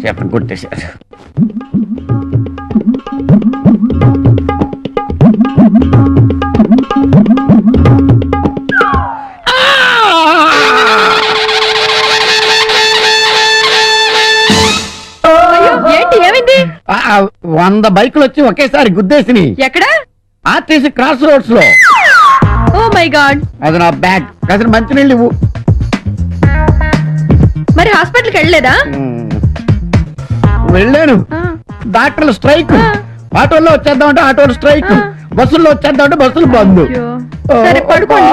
చెప్పని కొట్టేశారు. ఏంటి ఏమైంది? 100 బైకులు వచ్చి ఒకేసారి గుద్దేసి. ఎక్కడ? ఆర్టీసీ క్రాస్ రోడ్స్ లో. Oh my God. అది నా బ్యాగ్. కాసిన మంచినీళ్ళు ఇవ్వు. మరి హాస్పిటల్కి వెళ్ళలేదా? వెళ్ళాను. డాక్టర్లు స్ట్రైక్. ఆటోల్లో వచ్చేద్దామంటే ఆటోలు స్ట్రైక్. బస్సుల్లో వచ్చేద్దామంటే బస్సులు బంద్. సరే పడుకోండి.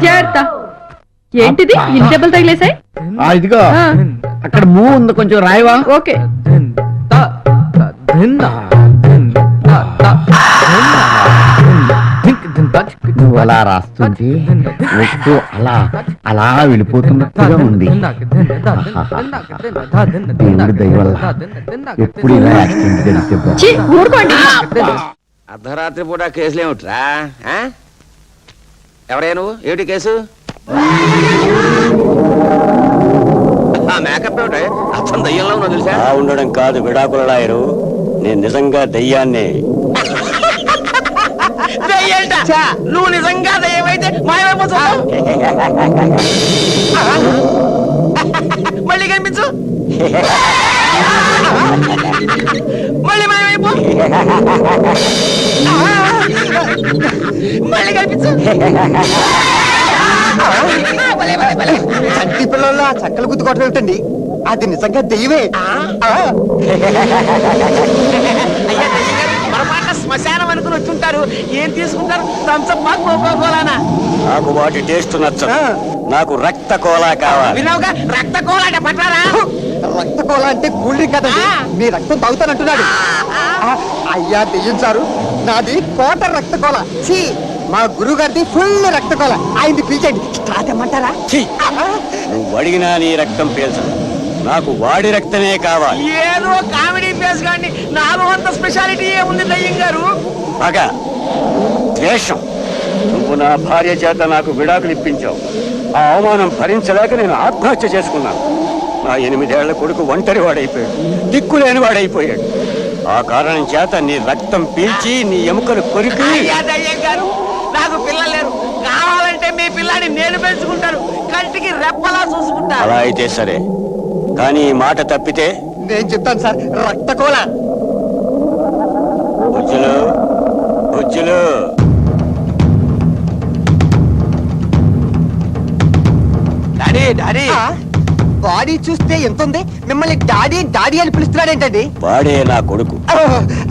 జాగ్రత్త. ఏంటిది ఇన్ని దెబ్బలు తగిలేసాయి? ఇదిగో అక్కడ మూవ్ ఉంది, కొంచెం రాయవా? ఓకే. నువ్వు అలా రాస్తుంది ఒట్టు అలా అలా వెళ్ళిపోతున్నట్టుగా ఉంది. దేవుడి దయ వల్ల ఎప్పుడు ఇలా యాక్సిడెంట్ జరిగితే ఛీ, ఊరుకోండి. అర్ధరాత్రి పూట కేసులు ఏమిట్రా? ఎవరే నువ్వు? ఏమిటి కేసు? మేకప్ ఏమిటి? అచ్చం దయ్యంలో ఉన్నావు తెలుసా? ఉండడం కాదు విడాకుల లాయరు, నేను నిజంగా దయ్యాన్నే. నువ్వు నిజంగా దయ్యమైతే మాయమైపోతావు. మళ్ళీ కనిపించు. మళ్ళీ మాయమైపో. మళ్ళీ కనిపించు. చంటి పిల్లల్లో ఆ చక్కలు గుద్దుకోవటం ఏమిటండి? అది నిజంగా దెయ్యమే. పొరపాటున శ్మశానం అనుకుని వచ్చుంటారు. ఏం తీసుకుంటారు? తంచమ్మా కోకోకోలానా? నాకు వాటి టేస్ట్ నచ్చదు. నాకు రక్త కోలా కావాలి. విన్నావుగా, రక్త కోలాట పట్టారా? రక్త కోల అంటే కూల్ డ్రింక్ కదండి. మీ రక్తం తాగుతానంటున్నాడు. అయ్యా దెయ్యం సారు, నాది క్వార్టర్ రక్త కోల. ఛీ, మా గురువు గారిది ఫుల్ రక్త కోల. ఆయనది పిలిచండి. స్టార్ట్ అమ్మంటారా? నువ్వు అడిగినా నీ రక్తం పీల్చదు. నాకు వాడి రక్తమే కావాలి. ఏదో కామెడీ ఫేస్ కానీ నాలో అంత స్పెషాలిటీ ఏముంది దయ్యం గారు? పగ, ద్వేషం. నువ్వు నా భార్య చేత నాకు విడాకులు ఇప్పించావు. ఆ అవమానం భరించలేక నేను ఆత్మహత్య చేసుకున్నాను. నా 8 ఏళ్ల కొడుకు ఒంటరి వాడైపోయాడు, దిక్కులేని వాడైపోయాడు. ఆ కారణం చేత నీ రక్తం పీల్చి నీ ఎముకలు కొరికి. దయ్యం గారు, నాకు పిల్లలు లేరు. కావాలంటే మీ పిల్లాన్ని నేను పెంచుకుంటాను. కంటికి రెప్పలా చూసుకుంటాను. అలా అయితే సరే, కానీ ఈ మాట తప్పితే నేను చెప్తాను సార్, రక్త కోల. బుజ్జులు బుజ్జులు. Daddy daddy. బాడీ చూస్తే ఎంత ఉంది? మిమ్మల్ని డాడీ డాడీ అని పిలుస్తున్నాడేంటండి? వాడే నా కొడుకు.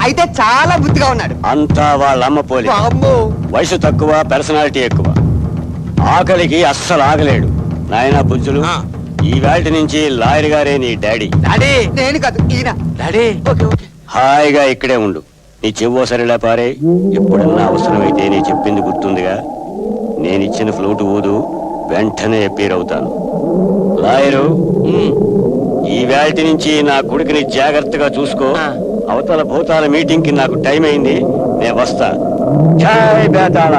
అయితే చాలా బుద్ధిగా ఉన్నాడు. అంతా వాళ్ళమ్మ పోలి. అమ్మో, వయసు తక్కువ, పర్సనాలిటీ ఎక్కువ. ఆకలికి అస్సలు ఆగలేడు. నాయనా బుజ్జులు, ఈ వేళ నుంచి లాయర్ గారే నీ డాడీ. డాడీ. నేను కాదు, ఈయన. డాడీ. Okay okay. హాయిగా ఇక్కడే ఉండు. నీ చెవ్వో సరిలా పారే. ఎప్పుడన్నా అవసరమైతే నీ చెప్పింది గుర్తుందిగా. నేనిచ్చిన ఫ్లూట్ ఊదు, వెంటనే అపీర్ అవుతాను. లాయరు, ఈ వేళ నుంచి నా కొడుకుని జాగ్రత్తగా చూసుకో. అవతల భూతాల మీటింగ్ కి నాకు టైం అయింది, నేను వస్తా. జై బేతాళ.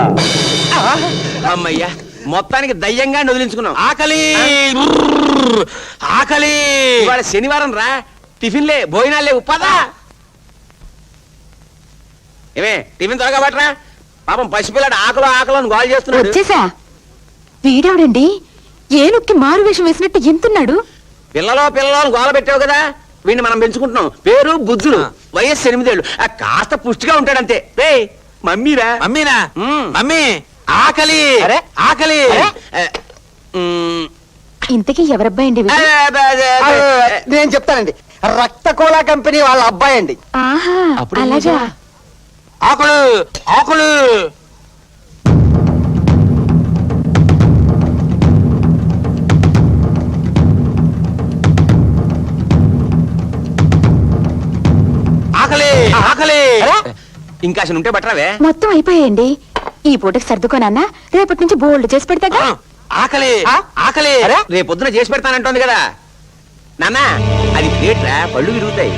అమ్మయ్యా, మొత్తానికి దయ్యంగా వదిలించుకున్నాం. ఆకలి ఆకలి. ఇవాళ శనివారం రా, టిఫిన్లే భోజనాలే. పదా ఏమే టిఫిన్ త్వరగా పట్టరా. పాపం పసిపిల్లాడు ఆకలో ఆకలో అని గోల్ చేస్తున్నాడు. వచ్చేసా. వీడెవడండి ఏనుక్కి మారు వేషం వేసినట్టు ఎంతున్నాడు? పిల్లలో పిల్లలో గోల పెట్టావు కదా, వీడిని మనం పెంచుకుంటున్నాం. పేరు బుద్ధుడు, వయస్సు 8 ఏళ్ళు. కాస్త పుష్టిగా ఉంటాడంతే. రే మమ్మీరా. మమ్మీనా? మమ్మీ ఆకలి ఆకలి. ఇంతకీ ఎవరబ్బాయి అండి? నేను చెప్తానండి, రక్త కోలా కంపెనీ వాళ్ళ అబ్బాయి అండి. ఆహా, అలాగా. ఆకులు ఆకులు. ఆకలి ఆకలి. ఇంకా ఉంటే బట్టరావే. మొత్తం అయిపోయాయండి. ఈ పూటకి సర్దుకోనన్నా, రేపటి నుంచి బోల్డ్ చేసి పెడతాగా. ఆకలి ఆకలి. రేపొద్దున చేసి పెడతానంటోంది కదా. నాన్న అది ప్లేట్ రా, పళ్ళు విరుగుతాయి.